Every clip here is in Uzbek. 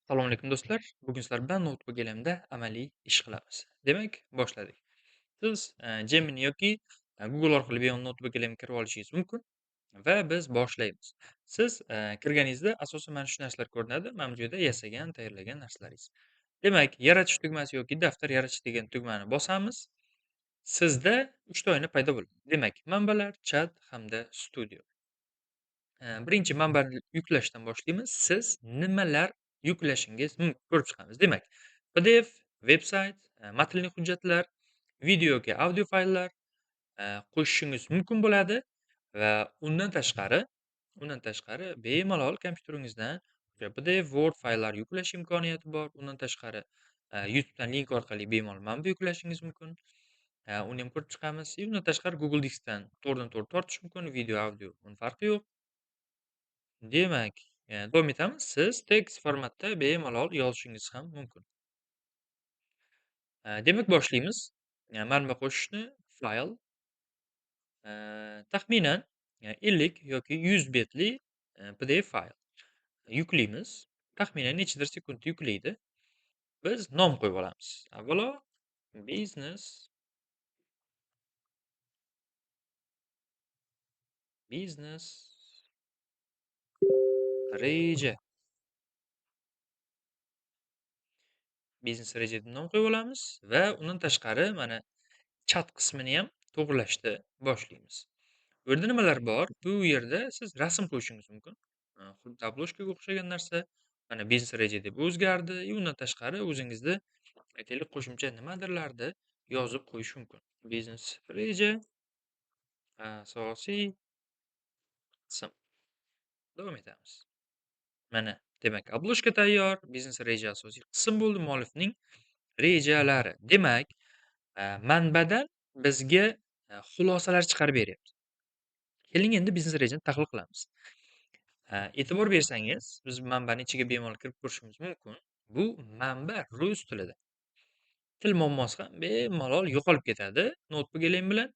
Assalomu alaykum do'stlar. Bugun sizlar bilan noutbuk elamida amaliy ish qilamiz. Demak, boshladik. Siz Gemini yoki Google orqali bemalol noutbuk elamga kirib olishingiz mumkin va biz boshlaymiz. Siz kirganingizda asosan mana shu narsalar ko'rinadi. Mana bu yerda yasagan, tayyorlagan narsalaringiz. Demak, yaratish tugmasi yoki daftar yaratish degan tugmani bosamiz. Sizda 3 ta oyna paydo bo'ladi. Demak, manbalar, chat hamda studio. Birinchi manbani yuklashdan boshlaymiz. Siz nimalar yuklashingiz mumkin ko'rib chiqamiz. Demak, PDF, veb-sayt, matnli hujjatlar, video yoki audio fayllar qo'shishingiz mumkin bo'ladi va undan tashqari bemalol kompyuteringizdan o'sha PDF, Word fayllar yuklash imkoniyati bor. Undan tashqari YouTube'dan link orqali bemalol manba yuklashingiz mumkin. Uni ham ko'rib chiqamiz. Undan tashqari Google Diskdan to'g'ridan-to'g'ri tortish mumkin. Video, audio uni farqi yo'q. Demak, davom etamiz. Siz tekst formatda bemalol yozishingiz ham mumkin. Demak, boshlaymiz. Manba qo'shishni fayl, taxminan 50 yoki 100 betli PDF fayl yuklaymiz. Taxminan nechadir sekundda yuklaydi. Biz nom qo'yib olamiz. Avvalo biznes biznes reja. Biznes reja deb nom qo'yib olamiz va undan tashqari mana chat qismini ham to'g'rilashda boshlaymiz. Bu yerda nimalar bor? Bu yerda siz rasm qo'yishingiz mumkin. Xuddi obloshkaga o'xshagan narsa. Mana biznes reja deb o'zgardi. Undan tashqari o'zingizda aytaylik qo'shimcha nimadirlarni yozib qo'yish mumkin. Biznes reja asosiy qism. Davom etamiz. Mana demak, obloshka tayyor. Biznes reja asosiy qism bo'ldi. Muallifning rejalari. Demak, manbadan bizga xulosalar chiqarib beryapti. Keling endi biznes rejani tahlil qilamiz. E'tibor bersangiz, biz manbani ichiga bemalol kirib ko'rishimiz mumkin. Bu manba rus tilida. Til muammosi ham bemalol yo'qolib ketadi noutbuk elang bilan.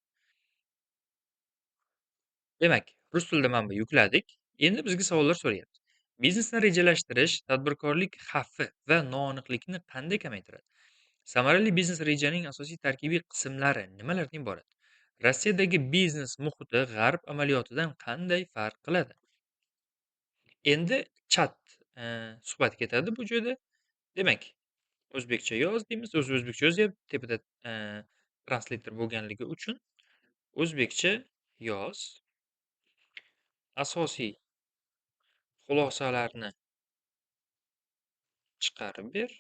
Demak, rus tilida manba yukladik. Endi bizga savollar so'rayapti. Biznesni rejalashtirish tadbirkorlik xavfi va noaniqlikni qanday kamaytiradi? Samarali biznes rejaning asosiy tarkibiy qismlari nimalardan iborat? Rossiyadagi biznes muhiti g'arb amaliyotidan qanday farq qiladi? Endi chat suhbat ketadi bu joyda. Demak, o'zbekcha yoz deymiz. O'zbekcha yozyapti. Tepada translator bo'lganligi uchun o'zbekcha yoz. Asosiy xulosalarni chiqarib ber.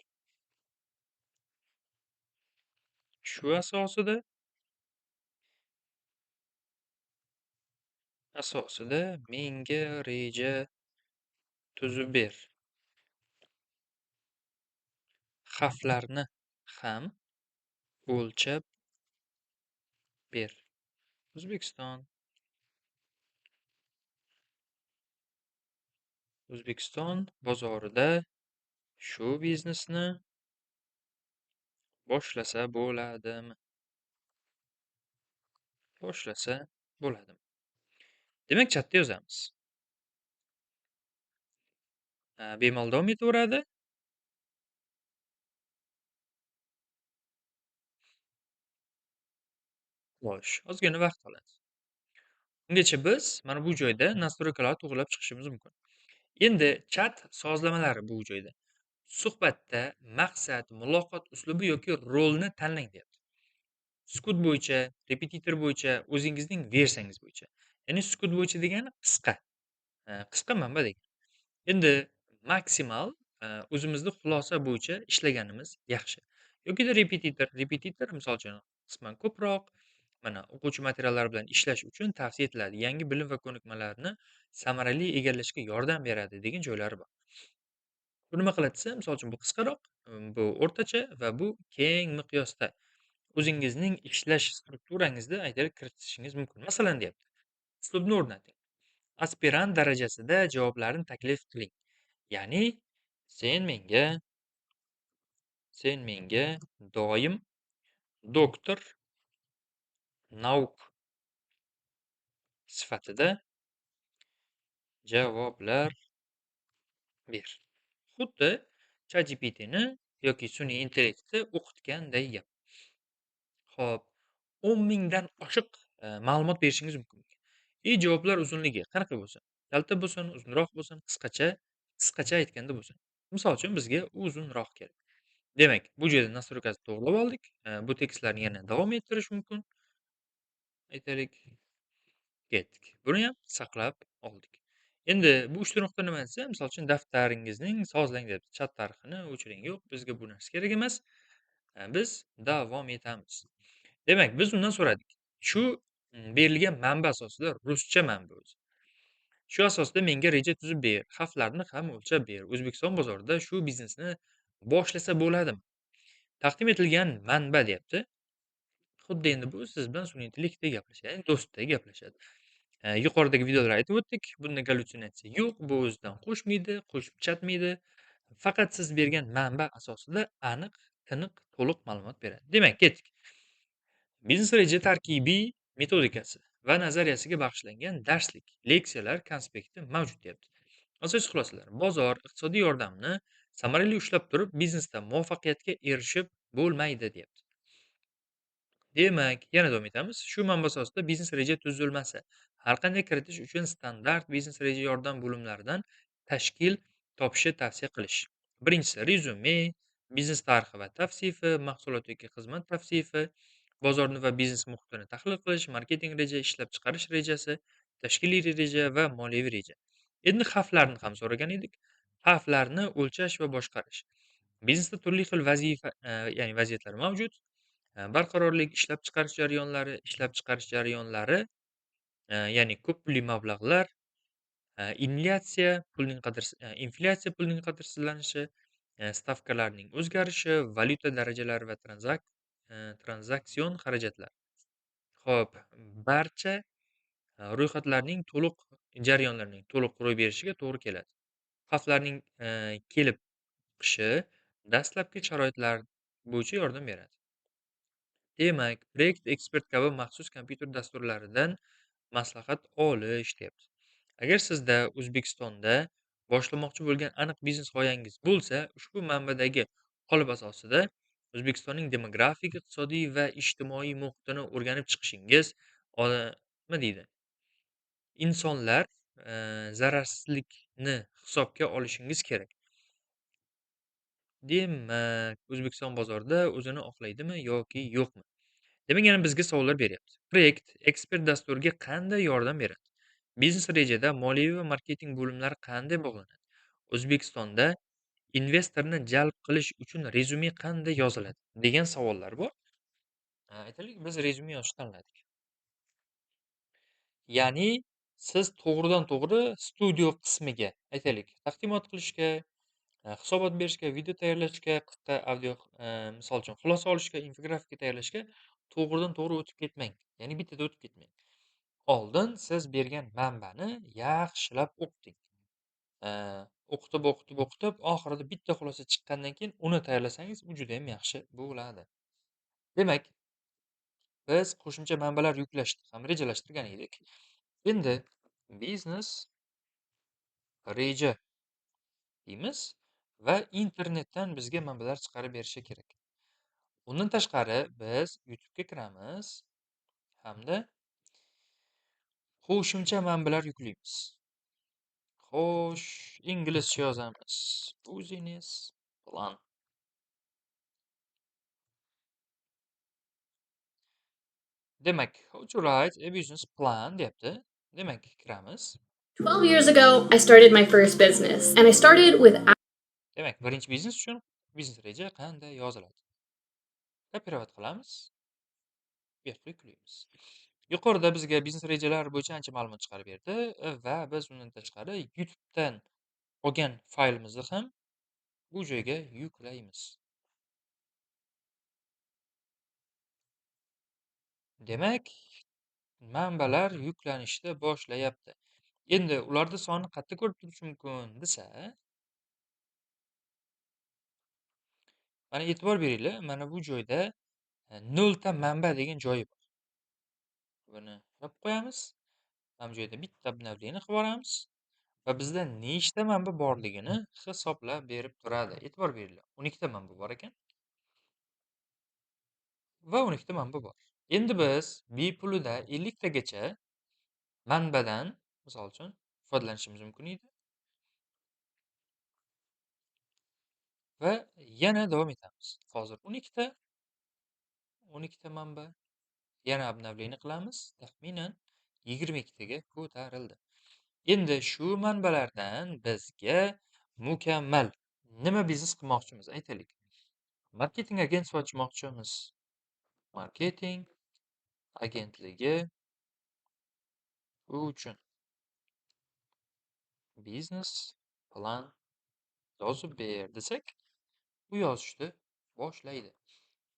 Shu asosida menga reja tuzib ber. Xavflarni ham o'lchab ber. O'zbekiston. O'zbekiston bozorida shu biznesni boshlasa bo'ladimi? Boshlasa bo'ladimi? Demak, chatda yozamiz. Bemalol davom etaveradi. Xo'sh, ozgina vaqt oladi. Ungacha biz mana bu joyda nastroykalar to'g'rilab chiqishimiz mumkin. Endi chat sozlamalari bu joyda. Suhbatda maqsad, muloqot uslubi yoki rolni tanlang deyapti. Sukut bo'yicha, repetitor bo'yicha, o'zingizning versiyangiz bo'yicha. Ya'ni sukut bo'yicha degani qisqa, qisqa manba degani. Endi maksimal o'zimizni xulosa bo'yicha ishlaganimiz yaxshi. Yokida repetitor misol uchun qisman ko'proq mana o'quvchi materiallari bilan ishlash uchun tavsiya etiladi. Yangi bilim va ko'nikmalarni samarali egallashga yordam beradi degan joylari bor. Bu nima qiladi desa, misol uchun bu qisqaroq, bu o'rtacha va bu keng miqyosda o'zingizning ishlash strukturangizda aytaylik kiritishingiz mumkin. Masalan deyapti, uslubni o'rnating. Aspirant darajasida javoblarni taklif qiling. Ya'ni sen menga sen menga doim doktor nauk sifatida javoblar ber. Xuddi ChatGPTni yoki sun'iy intellektni o'qitganday gap. Xo'p, 10 mingdan oshiq ma'lumot berishingiz mumkin. Javoblar uzunligi qanaqa bo'lsin? Kalta bo'lsin, uzunroq bo'lsin, qisqacha aytganda bo'lsin. Misol uchun bizga uzunroq kerak. Demak, bu yerda nastroykasini to'g'rilab oldik. Bu tekstlarni yana davom ettirish mumkin. Aytaylik, ketdik. Buni ham saqlab oldik. Endi bu 3 ta nuqta nima desa, misol uchun daftaringizning sozlang deb chat tarixini o'chiring. Yo'q, bizga bu narsa kerak emas. Biz davom etamiz. Demak, biz undan so'radik. Shu berilgan manba asosida ruscha manba o'zi. Shu asosida menga reja tuzib ber, xavflarni ham o'lchab ber. O'zbekiston bozorida shu biznesni boshlasa bo'ladimi? Taqdim etilgan manba deyapti. Xuddi endi bu siz bilan sun'iy intellektdek gaplashadi, ya'ni do'stdek gaplashadi. Yuqoridagi videoda aytib o'tdik, bunda gallyutsinatsiya yo'q, bu o'zidan qo'shmaydi, qo'shib chatmaydi. Faqat siz bergan manba asosida aniq, tiniq, to'liq ma'lumot beradi. Demak, ketdik. Biznes reja tarkibiy metodikasi va nazariyasiga bag'ishlangan darslik, leksiyalar konspekti mavjud deyapti. Asosiy xulosalar: bozor iqtisodiy yordamni samarali ushlab turib, biznesda muvaffaqiyatga erishib bo'lmaydi deyapti. Demak, yana davom etamiz. Shu manba asosida biznes reja tuzilmasi har qanday kiritish uchun standart biznes reja yordam bo'limlaridan tashkil topishi tavsiya qilish. Birinchisi rezyume, biznes tarixi va tavsifi, mahsulot yoki xizmat tavsifi, bozorni va biznes muhitini tahlil qilish, marketing reja, ishlab chiqarish rejasi, tashkiliy reja va moliyaviy reja. Endi xavflarni ham so'ragan edik. Xavflarni o'lchash va boshqarish. Biznesda turli xil vazifa, ya'ni vaziyatlar mavjud. Barqarorlik, ishlab chiqarish jarayonlari, ya'ni ko'p pulli mablag'lar, inflyatsiya pulning qadrsizlanishi, stavkalarning o'zgarishi, valyuta darajalari va tranzaksion xarajatlar. Xo'p, barcha ro'yxatlarning jarayonlarning to'liq ro'y berishiga to'g'ri keladi. Xavflarning kelib chiqishi dastlabki sharoitlar bo'yicha yordam beradi. Demak, Proyekt Ekspert kabi maxsus kompyuter dasturlaridan maslahat olish deyapti. Agar sizda O'zbekistonda boshlamoqchi bo'lgan aniq biznes g'oyangiz bo'lsa, ushbu manbadagi qolip asosida O'zbekistonning demografik, iqtisodiy va ijtimoiy muhitini o'rganib chiqishingiz, nima deydi, insonlar zararsizlikni hisobga olishingiz kerak. Demak, O'zbekiston bozorida o'zini oqlaydimi yoki yo'qmi? Demak, yana bizga savollar beryapti. Proyekt ekspert dasturiga qanday yordam beradi? Biznes rejada moliyaviy va marketing bo'limlari qanday bog'lanadi? O'zbekistonda investorni jalb qilish uchun rezyume qanday yoziladi? Degan savollar bor. Aytaylik, biz rezyume yozishni tanladik. Ya'ni siz to'g'ridan to'g'ri studio qismiga, aytaylik, taqdimot qilishga, hisobot berishga, video tayyorlashga, qisqa audio, misol uchun xulosa olishga, infografika tayyorlashga to'g'ridan to'g'ri o'tib ketmang. Ya'ni bittada o'tib ketmang. Oldin siz bergan manbani yaxshilab o'qiting. O'qitib, oxirida bitta xulosa chiqqandan keyin uni tayyorlasangiz, u juda ham yaxshi bo'ladi. Demak, biz qo'shimcha manbalar yuklashni ham rejalashtirgan edik. Endi biznes reja deymiz va internetdan bizga manbalar chiqarib berishi kerak. Undan tashqari biz YouTube'ga kiramiz hamda qo'shimcha manbalar yuklaymiz. Xo'sh, inglizcha yozamiz. Business plan. Demak, how to write a business plan deyapti. Demak, kiramiz. 12 years ago, I started my first business, and I started with. Demak, birinchi biznes uchun biznes reja qanday yoziladi? Kopirovat qilamiz. Bu yerga yuklaymiz. Yuqorida bizga biznes rejalar bo'yicha ancha ma'lumot chiqarib berdi va biz undan tashqari YouTube'dan olgan faylimizni ham bu joyga yuklaymiz. Demak, manbalar yuklanishni boshlayapti. Endi ularda soni qayerda ko'rib turish mumkin desa, mana e'tibor beringlar, mana bu joyda 0 ta manba degan joyi bor. Buni yopib qo'yamiz. Mana bu joyda bitta obnovlение qilib yuboramiz. va bizda nechta manba borligini hisoblab berib turadi. E'tibor beringlar. 12 ta manba bor ekan va 12 ta manba bor. Endi biz bepulida 50 tagacha manbadan, misol uchun, foydalanishimiz mumkin edi va yana davom etamiz. Hozir 12 ta manba, yana обновление qilamiz. Taxminan 22 taga ko'tarildi. Endi shu manbalardan bizga mukammal nima biznes qilmoqchimiz aytaylik. Marketing agentство ochmoqchimiz. Marketing agentligi uchun biznes plan yozib ber desak, u yozishni boshlaydi.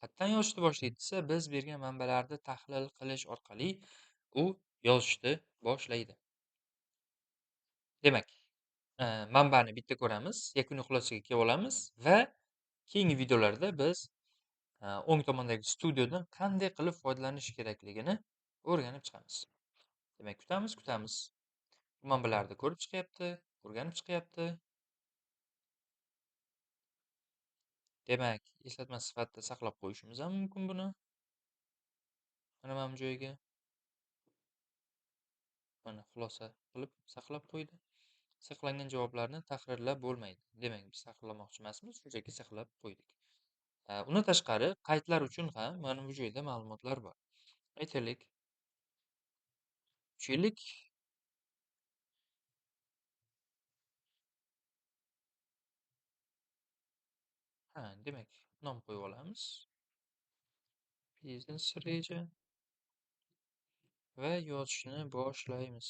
Qatdan yozishni boshlaydi desa, biz bergan manbalarni tahlil qilish orqali u yozishni boshlaydi. Demak, manbani bitta ko'ramiz, yakuniy xulosaga kelib olamiz va keyingi videolarda biz o'ng tomondagi studiodan qanday qilib foydalanish kerakligini o'rganib chiqamiz. Demak, kutamiz. Manbalarni ko'rib chiqyapti, o'rganib chiqyapti. Demak, eslatma sifatida saqlab qo'yishimiz ham mumkin buni. Mana bu joyga. Mana xulosa qilib saqlab qo'ydi. Saqlangan javoblarni tahrirlab bo'lmaydi. Demak, biz tahrirlamoqchi emasmiz, shunchaki saqlab qo'ydik. Undan tashqari, qaydlar uchun ham mana bu joyda ma'lumotlar bor. Aytaylik, 3 yillik demak, nom qo'yib olamiz. Biznes reja va yozishni boshlaymiz.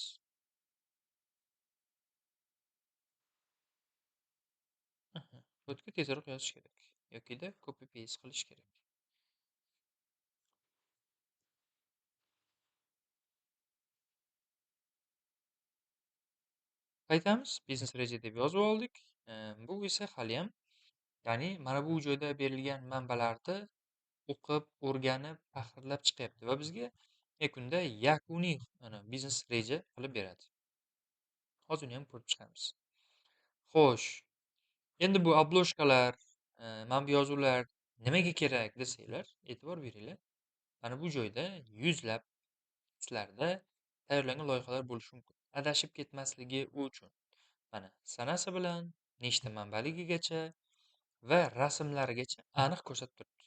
O'tga tezroq yozish kerak yokida copy paste qilish kerak. Qaytamiz, biznes reja deb yozib oldik. Bu esa haliyam, ya'ni mana bu joyda berilgan manbalarni o'qib, o'rganib, tahrirlab chiqyapti va bizga yakunda yakuniy biznes reja qilib beradi. Hozir uni ham ko'rib chiqamiz. Xo'sh, endi bu obloshkalar, manba yozuvlar nimaga kerak desanglar, e'tibor beringlar. Mana bu joyda yuzlab sizlarda tayyorlangan loyihalar bo'lishi mumkin. Adashib ketmasligi uchun. Mana sanasi bilan nechta manbaligigacha va rasmlarigacha aniq ko'rsatib turibdi.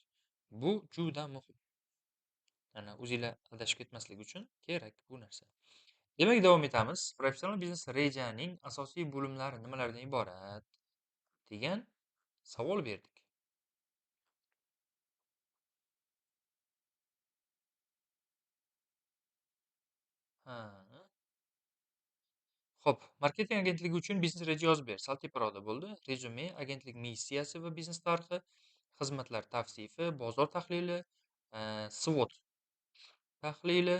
Bu juda muhim. Mana o'zinglar adashib ketmaslik uchun kerak bu narsa. Demak, davom etamiz. Professional biznes rejaning asosiy bo'limlari nimalardan iborat degan savol berdik. Xo'p, marketing agentligi uchun biznes reja yozib ber. Sal teproqda bo'ldi. Rezyume, agentlik missiyasi va biznes tarixi, xizmatlar tavsifi, bozor tahlili, SWOT tahlili,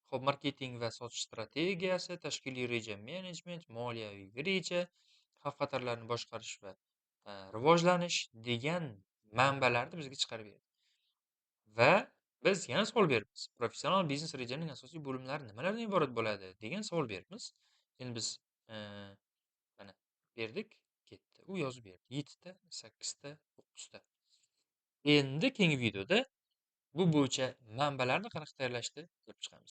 xo'p, marketing va sotish strategiyasi, tashkiliy reja menejment, moliyaviy reja, xavf xatarlarni boshqarish va rivojlanish degan manbalarni bizga chiqarib berdi. Va biz yana savol beribmiz. Professional biznes rejaning asosiy bo'limlari nimalardan iborat bo'ladi degan savol beribmiz. Endi biz mana berdik, ketdi. U yozib berdi. 7 ta, 8 ta, 9 ta. Endi keyingi videoda bu bo'yicha manbalarni qanaqa tayyorlashni ko'rib chiqamiz.